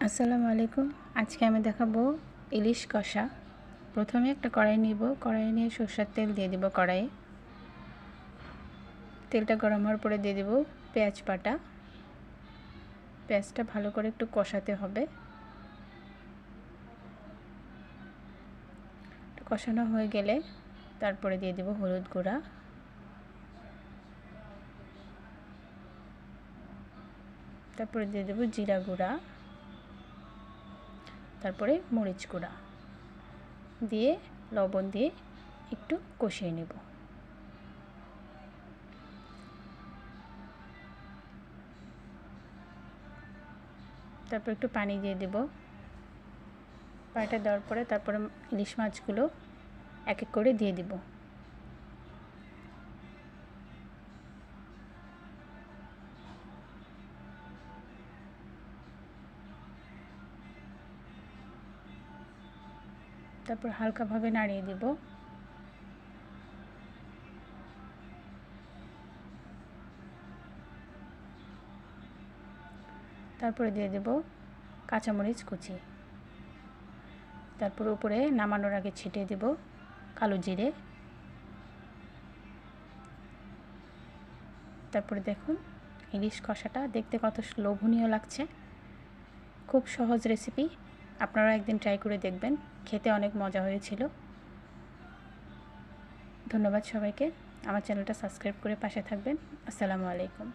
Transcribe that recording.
আসসালামু আলাইকুম। আজকে আমি দেখাবো ইলিশ কষা। প্রথমে একটা কড়াই নিব, কড়াই নিয়ে সরষের তেল দিয়ে দিব কড়াইয়ে। তেলটা গরম হওয়ার পরে দিয়ে দেব পেঁয়াজ বাটা। পেঁয়াজটা ভালো করে একটু কষাতে হবে। কষানো হয়ে গেলে তারপরে দিয়ে দেব হলুদ গুঁড়া, তারপরে দিয়ে দেব জিরা গুঁড়া, তারপরে মরিচ গুঁড়া দিয়ে লবণ দিয়ে একটু কষিয়ে নেব। তারপর একটু পানি দিয়ে দেব। পানিটা দেওয়ার পরে তারপরে ইলিশ মাছগুলো এক এক করে দিয়ে দিব। তারপর হালকাভাবে নাড়িয়ে দেব। তারপরে দিয়ে দেব কাঁচামরিচ কুচি। তারপর উপরে নামানোর আগে ছিটিয়ে দেব কালো জিরে। তারপরে দেখুন ইলিশ কষাটা দেখতে কত লোভনীয় লাগছে। খুব সহজ রেসিপি, আপনারা একদিন ট্রাই করে দেখবেন, খেতে অনেক মজা হয়েছিল। ধন্যবাদ সবাইকে। আমার চ্যানেলটা সাবস্ক্রাইব করে পাশে থাকবেন। আসসালামু আলাইকুম।